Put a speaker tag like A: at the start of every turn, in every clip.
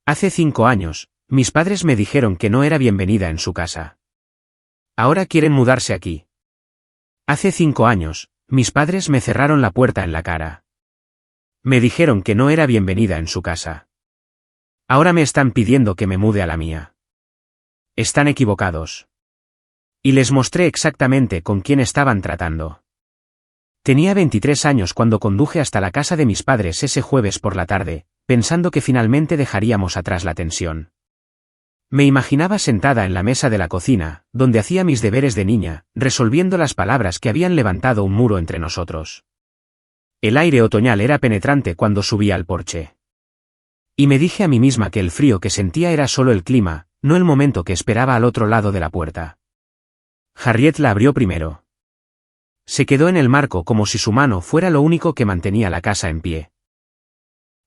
A: Hace 5 años, mis padres me dijeron que no era bienvenida en su casa. Ahora quieren mudarse aquí. Hace 5 años, mis padres me cerraron la puerta en la cara. Me dijeron que no era bienvenida en su casa. Ahora me están pidiendo que me mude a la mía. Están equivocados. Y les mostré exactamente con quién estaban tratando. Tenía 23 años cuando conduje hasta la casa de mis padres ese jueves por la tarde, pensando que finalmente dejaríamos atrás la tensión. Me imaginaba sentada en la mesa de la cocina, donde hacía mis deberes de niña, resolviendo las palabras que habían levantado un muro entre nosotros. El aire otoñal era penetrante cuando subí al porche. Y me dije a mí misma que el frío que sentía era solo el clima, no el momento que esperaba al otro lado de la puerta. Harriet la abrió primero. Se quedó en el marco como si su mano fuera lo único que mantenía la casa en pie.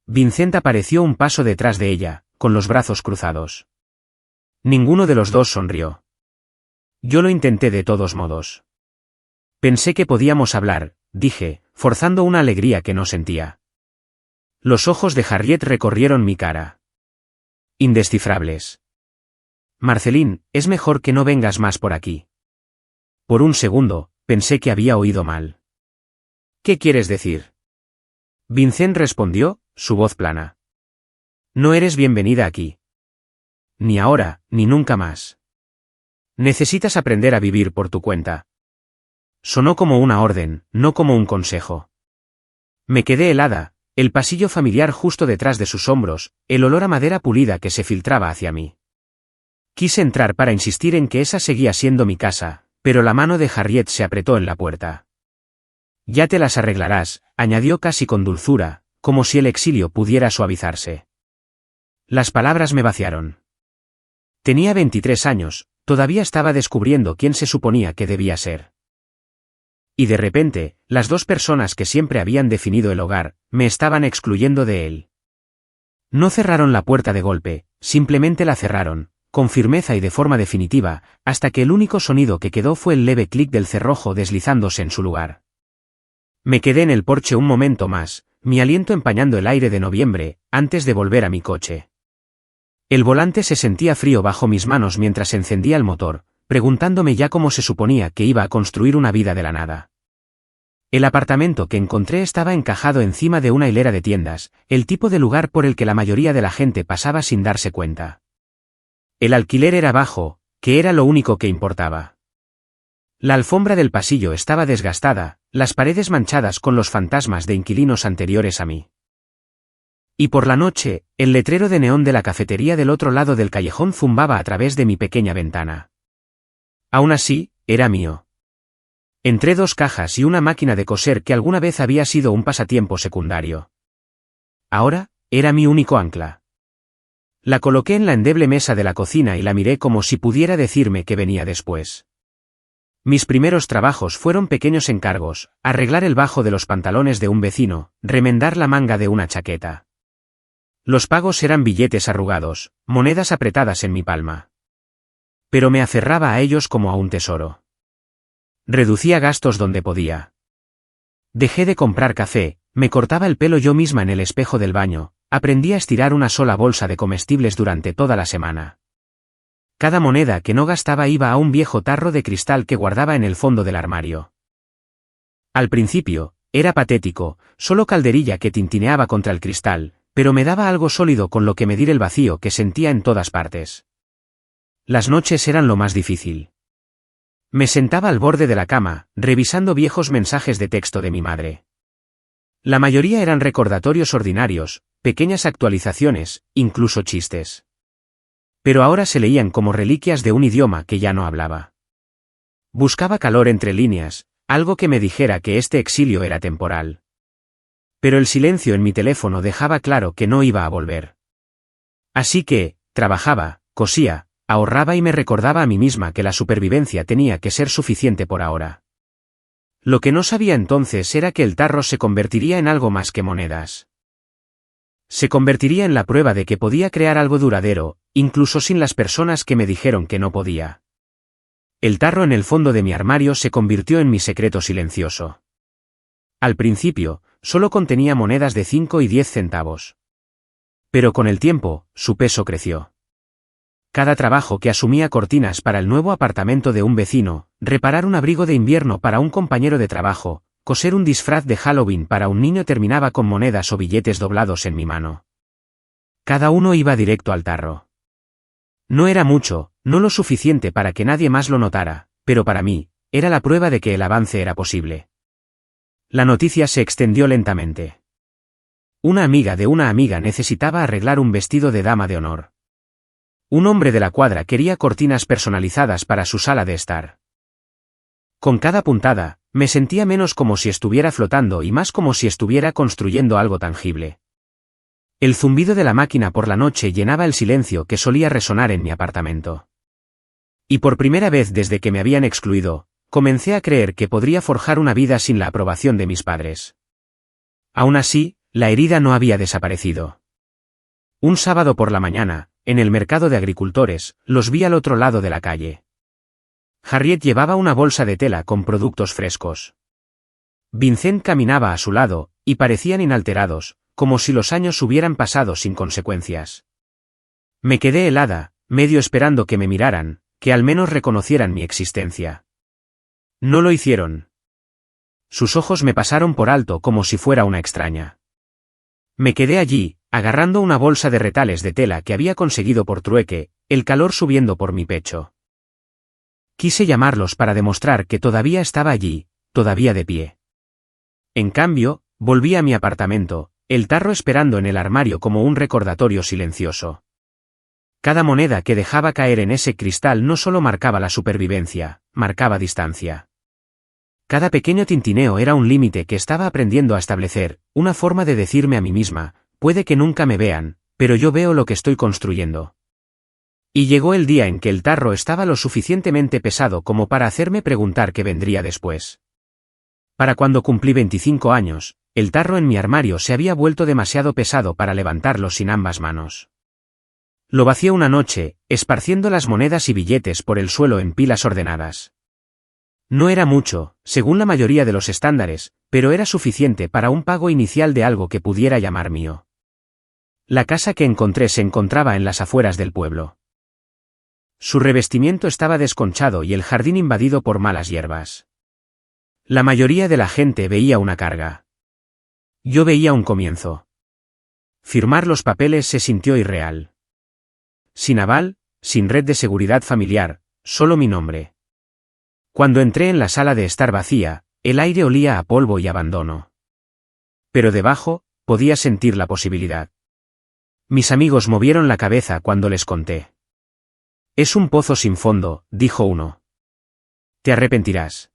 A: Vincent apareció un paso detrás de ella, con los brazos cruzados. Ninguno de los dos sonrió. Yo lo intenté de todos modos. Pensé que podíamos hablar, dije, forzando una alegría que no sentía. Los ojos de Harriet recorrieron mi cara. Indescifrables. Marceline, es mejor que no vengas más por aquí. Por un segundo, pensé que había oído mal. ¿Qué quieres decir? Vincent respondió, su voz plana. No eres bienvenida aquí. Ni ahora, ni nunca más. Necesitas aprender a vivir por tu cuenta. Sonó como una orden, no como un consejo. Me quedé helada, el pasillo familiar justo detrás de sus hombros, el olor a madera pulida que se filtraba hacia mí. Quise entrar para insistir en que esa seguía siendo mi casa, pero la mano de Harriet se apretó en la puerta. Ya te las arreglarás, añadió casi con dulzura, como si el exilio pudiera suavizarse. Las palabras me vaciaron. Tenía 23 años, todavía estaba descubriendo quién se suponía que debía ser. Y de repente, las dos personas que siempre habían definido el hogar, me estaban excluyendo de él. No cerraron la puerta de golpe, simplemente la cerraron, con firmeza y de forma definitiva, hasta que el único sonido que quedó fue el leve clic del cerrojo deslizándose en su lugar. Me quedé en el porche un momento más, mi aliento empañando el aire de noviembre, antes de volver a mi coche. El volante se sentía frío bajo mis manos mientras encendía el motor, preguntándome ya cómo se suponía que iba a construir una vida de la nada. El apartamento que encontré estaba encajado encima de una hilera de tiendas, el tipo de lugar por el que la mayoría de la gente pasaba sin darse cuenta. El alquiler era bajo, que era lo único que importaba. La alfombra del pasillo estaba desgastada, las paredes manchadas con los fantasmas de inquilinos anteriores a mí. Y por la noche, el letrero de neón de la cafetería del otro lado del callejón zumbaba a través de mi pequeña ventana. Aún así, era mío. Entré 2 cajas y una máquina de coser que alguna vez había sido un pasatiempo secundario. Ahora, era mi único ancla. La coloqué en la endeble mesa de la cocina y la miré como si pudiera decirme qué venía después. Mis primeros trabajos fueron pequeños encargos, arreglar el bajo de los pantalones de un vecino, remendar la manga de una chaqueta. Los pagos eran billetes arrugados, monedas apretadas en mi palma. Pero me aferraba a ellos como a un tesoro. Reducía gastos donde podía. Dejé de comprar café, me cortaba el pelo yo misma en el espejo del baño, aprendí a estirar una sola bolsa de comestibles durante toda la semana. Cada moneda que no gastaba iba a un viejo tarro de cristal que guardaba en el fondo del armario. Al principio, era patético, solo calderilla que tintineaba contra el cristal, pero me daba algo sólido con lo que medir el vacío que sentía en todas partes. Las noches eran lo más difícil. Me sentaba al borde de la cama, revisando viejos mensajes de texto de mi madre. La mayoría eran recordatorios ordinarios, pequeñas actualizaciones, incluso chistes. Pero ahora se leían como reliquias de un idioma que ya no hablaba. Buscaba calor entre líneas, algo que me dijera que este exilio era temporal. Pero el silencio en mi teléfono dejaba claro que no iba a volver. Así que, trabajaba, cosía, ahorraba y me recordaba a mí misma que la supervivencia tenía que ser suficiente por ahora. Lo que no sabía entonces era que el tarro se convertiría en algo más que monedas. Se convertiría en la prueba de que podía crear algo duradero, incluso sin las personas que me dijeron que no podía. El tarro en el fondo de mi armario se convirtió en mi secreto silencioso. Al principio, solo contenía monedas de 5 y 10 centavos. Pero con el tiempo, su peso creció. Cada trabajo que asumía cortinas para el nuevo apartamento de un vecino, reparar un abrigo de invierno para un compañero de trabajo, coser un disfraz de Halloween para un niño terminaba con monedas o billetes doblados en mi mano. Cada uno iba directo al tarro. No era mucho, no lo suficiente para que nadie más lo notara, pero para mí, era la prueba de que el avance era posible. La noticia se extendió lentamente. Una amiga de una amiga necesitaba arreglar un vestido de dama de honor. Un hombre de la cuadra quería cortinas personalizadas para su sala de estar. Con cada puntada, me sentía menos como si estuviera flotando y más como si estuviera construyendo algo tangible. El zumbido de la máquina por la noche llenaba el silencio que solía resonar en mi apartamento. Y por primera vez desde que me habían excluido, comencé a creer que podría forjar una vida sin la aprobación de mis padres. Aún así, la herida no había desaparecido. Un sábado por la mañana, en el mercado de agricultores, los vi al otro lado de la calle. Harriet llevaba una bolsa de tela con productos frescos. Vincent caminaba a su lado, y parecían inalterados, como si los años hubieran pasado sin consecuencias. Me quedé helada, medio esperando que me miraran, que al menos reconocieran mi existencia. No lo hicieron. Sus ojos me pasaron por alto como si fuera una extraña. Me quedé allí, agarrando una bolsa de retales de tela que había conseguido por trueque, el calor subiendo por mi pecho. Quise llamarlos para demostrar que todavía estaba allí, todavía de pie. En cambio, volví a mi apartamento, el tarro esperando en el armario como un recordatorio silencioso. Cada moneda que dejaba caer en ese cristal no solo marcaba la supervivencia, marcaba distancia. Cada pequeño tintineo era un límite que estaba aprendiendo a establecer, una forma de decirme a mí misma, puede que nunca me vean, pero yo veo lo que estoy construyendo. Y llegó el día en que el tarro estaba lo suficientemente pesado como para hacerme preguntar qué vendría después. Para cuando cumplí 25 años, el tarro en mi armario se había vuelto demasiado pesado para levantarlo sin ambas manos. Lo vacié una noche, esparciendo las monedas y billetes por el suelo en pilas ordenadas. No era mucho, según la mayoría de los estándares, pero era suficiente para un pago inicial de algo que pudiera llamar mío. La casa que encontré se encontraba en las afueras del pueblo. Su revestimiento estaba desconchado y el jardín invadido por malas hierbas. La mayoría de la gente veía una carga. Yo veía un comienzo. Firmar los papeles se sintió irreal. Sin aval, sin red de seguridad familiar, solo mi nombre. Cuando entré en la sala de estar vacía, el aire olía a polvo y abandono. Pero debajo, podía sentir la posibilidad. Mis amigos movieron la cabeza cuando les conté. Es un pozo sin fondo, dijo uno. Te arrepentirás.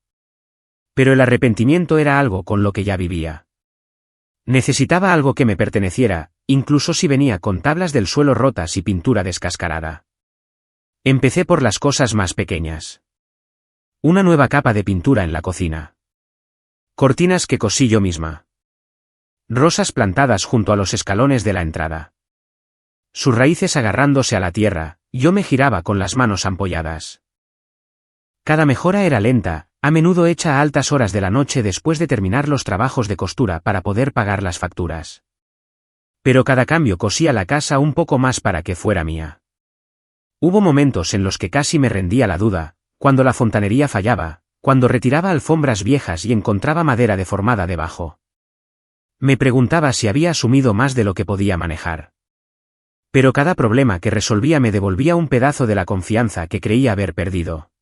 A: Pero el arrepentimiento era algo con lo que ya vivía. Necesitaba algo que me perteneciera, incluso si venía con tablas del suelo rotas y pintura descascarada. Empecé por las cosas más pequeñas. Una nueva capa de pintura en la cocina. Cortinas que cosí yo misma. Rosas plantadas junto a los escalones de la entrada. Sus raíces agarrándose a la tierra, yo me giraba con las manos ampolladas. Cada mejora era lenta, a menudo hecha a altas horas de la noche después de terminar los trabajos de costura para poder pagar las facturas. Pero cada cambio cosía la casa un poco más para que fuera mía. Hubo momentos en los que casi me rendía la duda, cuando la fontanería fallaba, cuando retiraba alfombras viejas y encontraba madera deformada debajo. Me preguntaba si había asumido más de lo que podía manejar. Pero cada problema que resolvía me devolvía un pedazo de la confianza que creía haber perdido.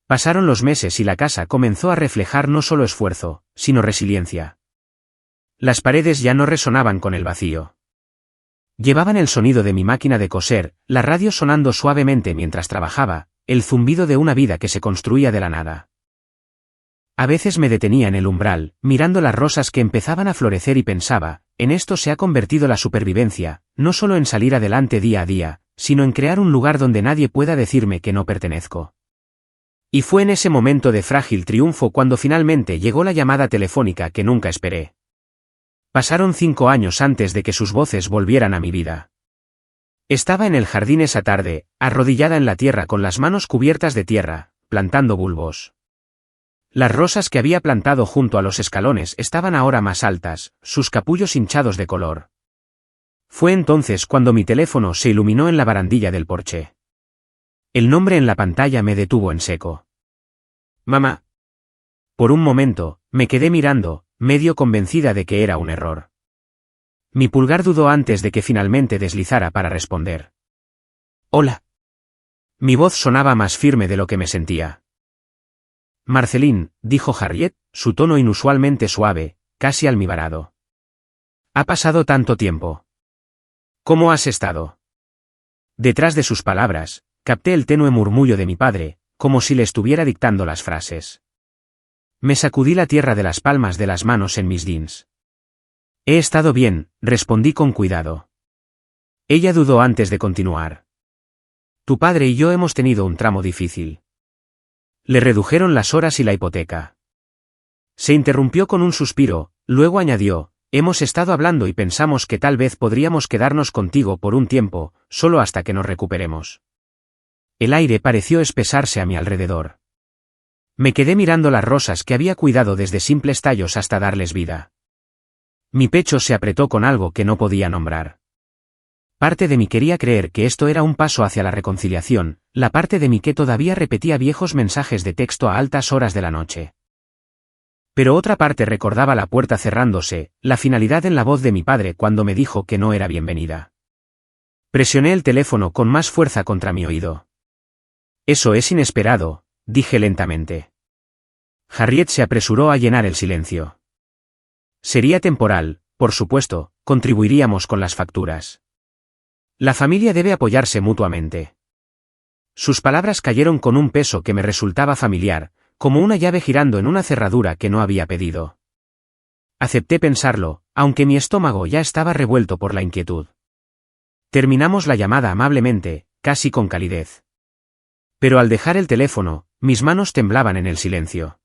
A: Pasaron los meses y la casa comenzó a reflejar no solo esfuerzo, sino resiliencia. Las paredes ya no resonaban con el vacío. Llevaban el sonido de mi máquina de coser, la radio sonando suavemente mientras trabajaba, el zumbido de una vida que se construía de la nada. A veces me detenía en el umbral, mirando las rosas que empezaban a florecer y pensaba, en esto se ha convertido la supervivencia, no solo en salir adelante día a día, sino en crear un lugar donde nadie pueda decirme que no pertenezco. Y fue en ese momento de frágil triunfo cuando finalmente llegó la llamada telefónica que nunca esperé. Pasaron 5 años antes de que sus voces volvieran a mi vida. Estaba en el jardín esa tarde, arrodillada en la tierra con las manos cubiertas de tierra, plantando bulbos. Las rosas que había plantado junto a los escalones estaban ahora más altas, sus capullos hinchados de color. Fue entonces cuando mi teléfono se iluminó en la barandilla del porche. El nombre en la pantalla me detuvo en seco. Mamá. Por un momento, me quedé mirando, medio convencida de que era un error. Mi pulgar dudó antes de que finalmente deslizara para responder. Hola. Mi voz sonaba más firme de lo que me sentía. Marceline, dijo Harriet, su tono inusualmente suave, casi almibarado. Ha pasado tanto tiempo. ¿Cómo has estado? Detrás de sus palabras, capté el tenue murmullo de mi padre, como si le estuviera dictando las frases. Me sacudí la tierra de las palmas de las manos en mis jeans. He estado bien, respondí con cuidado. Ella dudó antes de continuar. Tu padre y yo hemos tenido un tramo difícil. Le redujeron las horas y la hipoteca. Se interrumpió con un suspiro, luego añadió, hemos estado hablando y pensamos que tal vez podríamos quedarnos contigo por un tiempo, solo hasta que nos recuperemos. El aire pareció espesarse a mi alrededor. Me quedé mirando las rosas que había cuidado desde simples tallos hasta darles vida. Mi pecho se apretó con algo que no podía nombrar. Parte de mí quería creer que esto era un paso hacia la reconciliación, la parte de mí que todavía repetía viejos mensajes de texto a altas horas de la noche. Pero otra parte recordaba la puerta cerrándose, la finalidad en la voz de mi padre cuando me dijo que no era bienvenida. Presioné el teléfono con más fuerza contra mi oído. Eso es inesperado, dije lentamente. Harriet se apresuró a llenar el silencio. Sería temporal, por supuesto, contribuiríamos con las facturas. La familia debe apoyarse mutuamente. Sus palabras cayeron con un peso que me resultaba familiar, como una llave girando en una cerradura que no había pedido. Acepté pensarlo, aunque mi estómago ya estaba revuelto por la inquietud. Terminamos la llamada amablemente, casi con calidez. Pero al dejar el teléfono, mis manos temblaban en el silencio.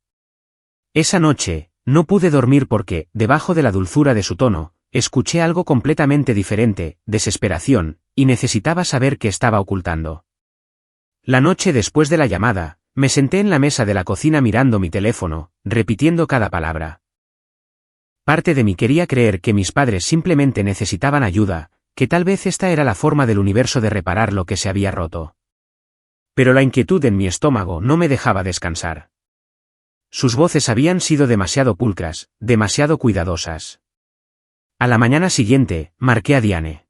A: Esa noche, no pude dormir porque, debajo de la dulzura de su tono, escuché algo completamente diferente, desesperación, y necesitaba saber qué estaba ocultando. La noche después de la llamada, me senté en la mesa de la cocina mirando mi teléfono, repitiendo cada palabra. Parte de mí quería creer que mis padres simplemente necesitaban ayuda, que tal vez esta era la forma del universo de reparar lo que se había roto. Pero la inquietud en mi estómago no me dejaba descansar. Sus voces habían sido demasiado pulcras, demasiado cuidadosas. A la mañana siguiente, marqué a Diane.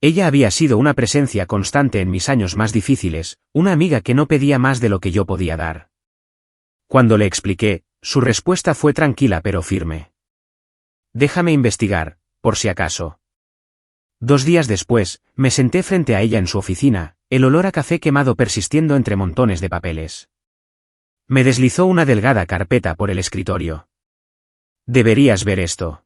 A: Ella había sido una presencia constante en mis años más difíciles, una amiga que no pedía más de lo que yo podía dar. Cuando le expliqué, su respuesta fue tranquila pero firme. Déjame investigar, por si acaso. 2 días después, me senté frente a ella en su oficina, el olor a café quemado persistiendo entre montones de papeles. Me deslizó una delgada carpeta por el escritorio. Deberías ver esto.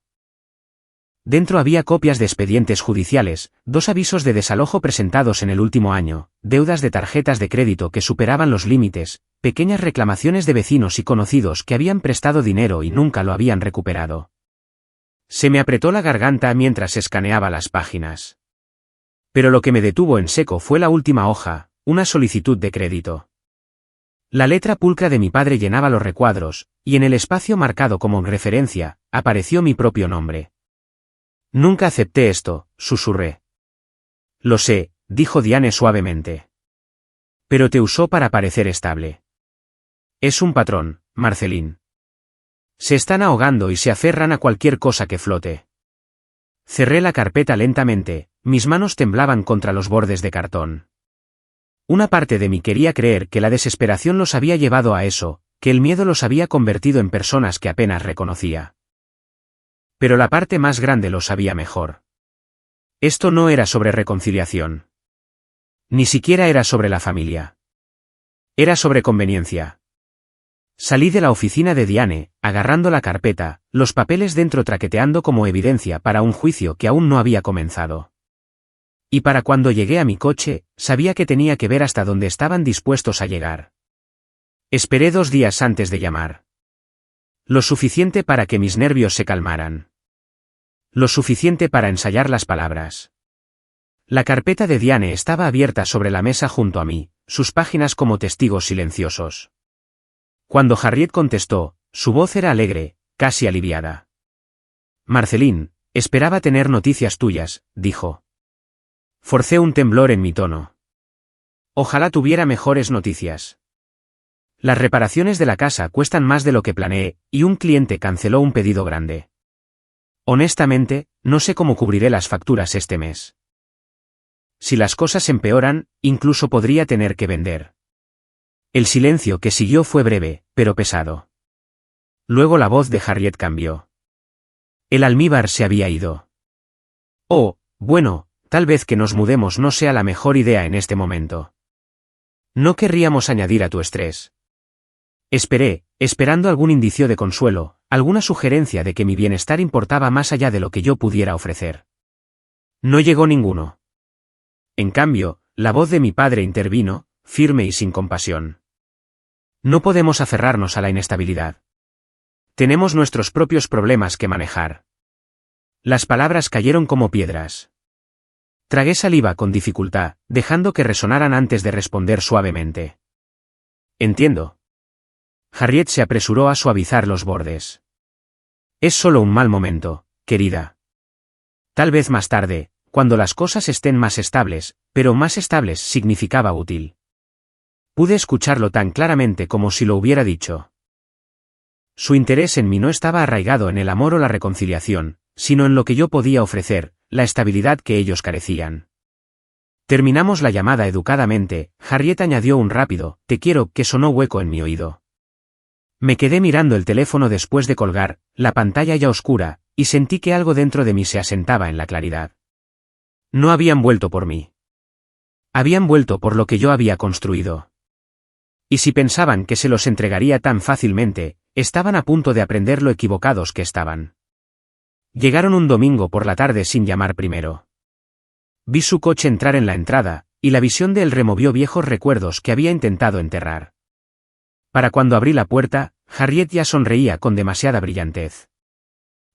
A: Dentro había copias de expedientes judiciales, 2 avisos de desalojo presentados en el último año, deudas de tarjetas de crédito que superaban los límites, pequeñas reclamaciones de vecinos y conocidos que habían prestado dinero y nunca lo habían recuperado. Se me apretó la garganta mientras escaneaba las páginas. Pero lo que me detuvo en seco fue la última hoja, una solicitud de crédito. La letra pulcra de mi padre llenaba los recuadros, y en el espacio marcado como referencia, apareció mi propio nombre. Nunca acepté esto, susurré. Lo sé, dijo Diane suavemente. Pero te usó para parecer estable. Es un patrón, Marceline. Se están ahogando y se aferran a cualquier cosa que flote. Cerré la carpeta lentamente, mis manos temblaban contra los bordes de cartón. Una parte de mí quería creer que la desesperación los había llevado a eso, que el miedo los había convertido en personas que apenas reconocía. Pero la parte más grande lo sabía mejor. Esto no era sobre reconciliación. Ni siquiera era sobre la familia. Era sobre conveniencia. Salí de la oficina de Diane, agarrando la carpeta, los papeles dentro traqueteando como evidencia para un juicio que aún no había comenzado. Y para cuando llegué a mi coche, sabía que tenía que ver hasta dónde estaban dispuestos a llegar. Esperé 2 días antes de llamar. Lo suficiente para que mis nervios se calmaran. Lo suficiente para ensayar las palabras. La carpeta de Diane estaba abierta sobre la mesa junto a mí, sus páginas como testigos silenciosos. Cuando Harriet contestó, su voz era alegre, casi aliviada. Marceline, Esperaba tener noticias tuyas, dijo. Forcé un temblor en mi tono. Ojalá tuviera mejores noticias. Las reparaciones de la casa cuestan más de lo que planeé, y un cliente canceló un pedido grande. Honestamente, no sé cómo cubriré las facturas este mes. Si las cosas empeoran, incluso podría tener que vender. El silencio que siguió fue breve, pero pesado. Luego la voz de Harriet cambió. El almíbar se había ido. Oh, bueno, tal vez que nos mudemos no sea la mejor idea en este momento. No querríamos añadir a tu estrés. Esperé, esperando algún indicio de consuelo, alguna sugerencia de que mi bienestar importaba más allá de lo que yo pudiera ofrecer. No llegó ninguno. En cambio, la voz de mi padre intervino, firme y sin compasión. No podemos aferrarnos a la inestabilidad. Tenemos nuestros propios problemas que manejar. Las palabras cayeron como piedras. Tragué saliva con dificultad, dejando que resonaran antes de responder suavemente. Entiendo. Harriet se apresuró a suavizar los bordes. Es solo un mal momento, querida. Tal vez más tarde, cuando las cosas estén más estables, pero más estables significaba útil. Pude escucharlo tan claramente como si lo hubiera dicho. Su interés en mí no estaba arraigado en el amor o la reconciliación, sino en lo que yo podía ofrecer, la estabilidad que ellos carecían. Terminamos la llamada educadamente, Harriet añadió un rápido, te quiero, que sonó hueco en mi oído. Me quedé mirando el teléfono después de colgar, la pantalla ya oscura, y sentí que algo dentro de mí se asentaba en la claridad. No habían vuelto por mí. Habían vuelto por lo que yo había construido. Y si pensaban que se los entregaría tan fácilmente, estaban a punto de aprender lo equivocados que estaban. Llegaron un domingo por la tarde sin llamar primero. Vi su coche entrar en la entrada, y la visión de él removió viejos recuerdos que había intentado enterrar. Para cuando abrí la puerta, Harriet ya sonreía con demasiada brillantez.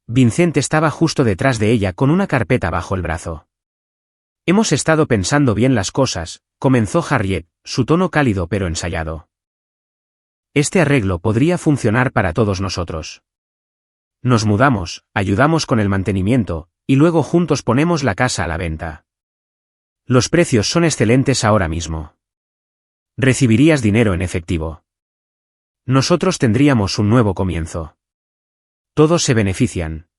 A: Vincent estaba justo detrás de ella con una carpeta bajo el brazo. Hemos estado pensando bien las cosas, comenzó Harriet, su tono cálido pero ensayado. Este arreglo podría funcionar para todos nosotros. Nos mudamos, ayudamos con el mantenimiento, y luego juntos ponemos la casa a la venta. Los precios son excelentes ahora mismo. Recibirías dinero en efectivo. Nosotros tendríamos un nuevo comienzo. Todos se benefician.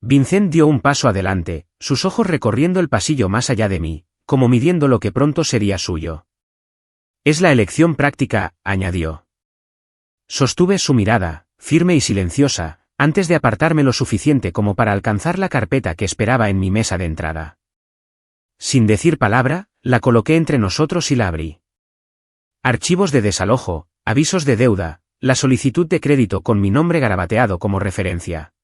A: Vincent dio un paso adelante, sus ojos recorriendo el pasillo más allá de mí, como midiendo lo que pronto sería suyo. Es la elección práctica, añadió. Sostuve su mirada, firme y silenciosa, antes de apartarme lo suficiente como para alcanzar la carpeta que esperaba en mi mesa de entrada. Sin decir palabra, la coloqué entre nosotros y la abrí. Archivos de desalojo, avisos de deuda, la solicitud de crédito con mi nombre garabateado como referencia.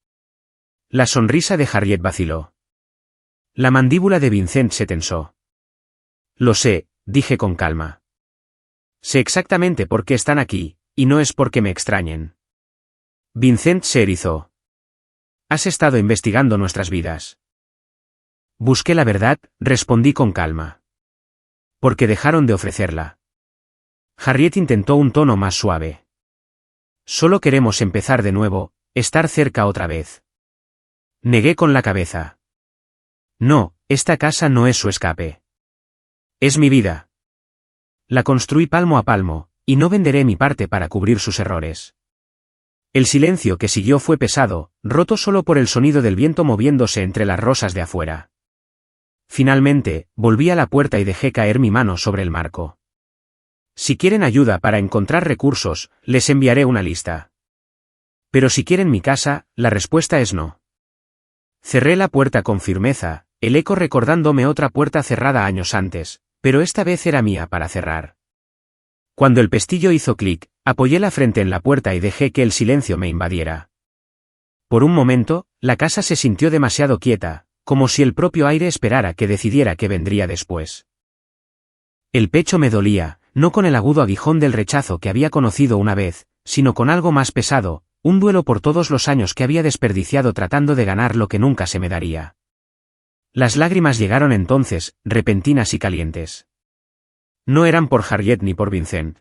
A: La sonrisa de Harriet vaciló. La mandíbula de Vincent se tensó. Lo sé, dije con calma. Sé exactamente por qué están aquí, y no es porque me extrañen. Vincent se erizó. Has estado investigando nuestras vidas. Busqué la verdad, respondí con calma. Porque dejaron de ofrecerla. Harriet intentó un tono más suave. Solo queremos empezar de nuevo, estar cerca otra vez. Negué con la cabeza. No, esta casa no es su escape. Es mi vida. La construí palmo a palmo, y no venderé mi parte para cubrir sus errores. El silencio que siguió fue pesado, roto solo por el sonido del viento moviéndose entre las rosas de afuera. Finalmente, volví a la puerta y dejé caer mi mano sobre el marco. Si quieren ayuda para encontrar recursos, les enviaré una lista. Pero si quieren mi casa, la respuesta es no. Cerré la puerta con firmeza, el eco recordándome otra puerta cerrada años antes, pero esta vez era mía para cerrar. Cuando el pestillo hizo clic, apoyé la frente en la puerta y dejé que el silencio me invadiera. Por un momento, la casa se sintió demasiado quieta, como si el propio aire esperara que decidiera qué vendría después. El pecho me dolía, no con el agudo aguijón del rechazo que había conocido una vez, sino con algo más pesado, un duelo por todos los años que había desperdiciado tratando de ganar lo que nunca se me daría. Las lágrimas llegaron entonces, repentinas y calientes. No eran por Harriet ni por Vincent.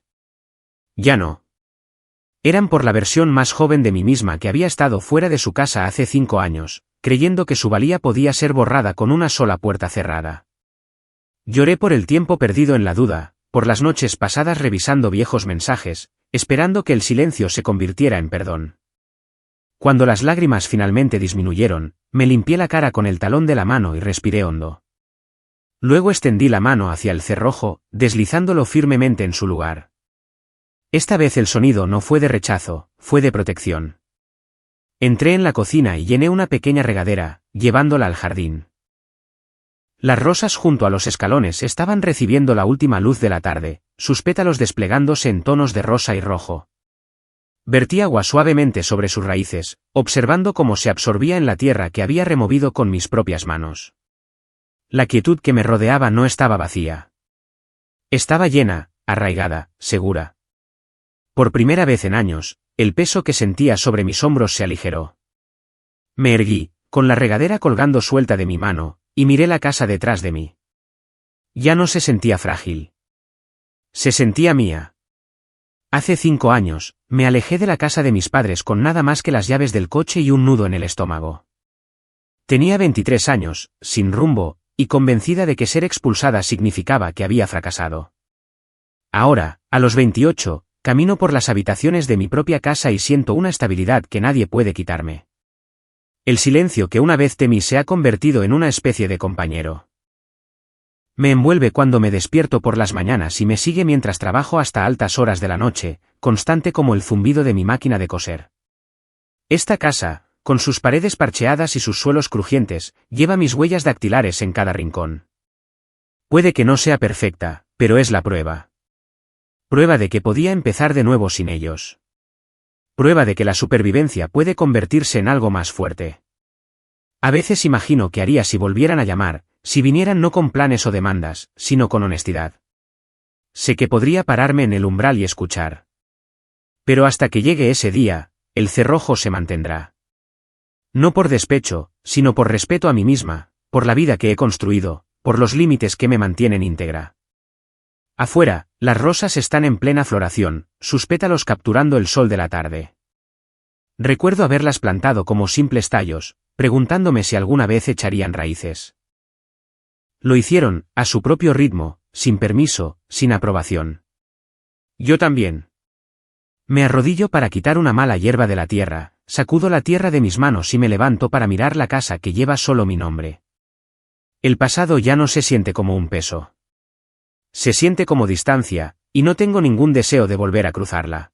A: Ya no. Eran por la versión más joven de mí misma que había estado fuera de su casa hace 5 años, creyendo que su valía podía ser borrada con una sola puerta cerrada. Lloré por el tiempo perdido en la duda, por las noches pasadas revisando viejos mensajes, esperando que el silencio se convirtiera en perdón. Cuando las lágrimas finalmente disminuyeron, me limpié la cara con el talón de la mano y respiré hondo. Luego extendí la mano hacia el cerrojo, deslizándolo firmemente en su lugar. Esta vez el sonido no fue de rechazo, fue de protección. Entré en la cocina y llené una pequeña regadera, llevándola al jardín. Las rosas junto a los escalones estaban recibiendo la última luz de la tarde, sus pétalos desplegándose en tonos de rosa y rojo. Vertí agua suavemente sobre sus raíces, observando cómo se absorbía en la tierra que había removido con mis propias manos. La quietud que me rodeaba no estaba vacía. Estaba llena, arraigada, segura. Por primera vez en años, el peso que sentía sobre mis hombros se aligeró. Me erguí, con la regadera colgando suelta de mi mano, y miré la casa detrás de mí. Ya no se sentía frágil. Se sentía mía. Hace 5 años, me alejé de la casa de mis padres con nada más que las llaves del coche y un nudo en el estómago. Tenía 23 años, sin rumbo, y convencida de que ser expulsada significaba que había fracasado. Ahora, a los 28, camino por las habitaciones de mi propia casa y siento una estabilidad que nadie puede quitarme. El silencio que una vez temí se ha convertido en una especie de compañero. Me envuelve cuando me despierto por las mañanas y me sigue mientras trabajo hasta altas horas de la noche, constante como el zumbido de mi máquina de coser. Esta casa, con sus paredes parcheadas y sus suelos crujientes, lleva mis huellas dactilares en cada rincón. Puede que no sea perfecta, pero es la prueba. Prueba de que podía empezar de nuevo sin ellos. Prueba de que la supervivencia puede convertirse en algo más fuerte. A veces imagino qué haría si volvieran a llamar, si vinieran no con planes o demandas, sino con honestidad. Sé que podría pararme en el umbral y escuchar. Pero hasta que llegue ese día, el cerrojo se mantendrá. No por despecho, sino por respeto a mí misma, por la vida que he construido, por los límites que me mantienen íntegra. Afuera, las rosas están en plena floración, sus pétalos capturando el sol de la tarde. Recuerdo haberlas plantado como simples tallos, preguntándome si alguna vez echarían raíces. Lo hicieron, a su propio ritmo, sin permiso, sin aprobación. Yo también. Me arrodillo para quitar una mala hierba de la tierra, sacudo la tierra de mis manos y me levanto para mirar la casa que lleva solo mi nombre. El pasado ya no se siente como un peso. Se siente como distancia, y no tengo ningún deseo de volver a cruzarla.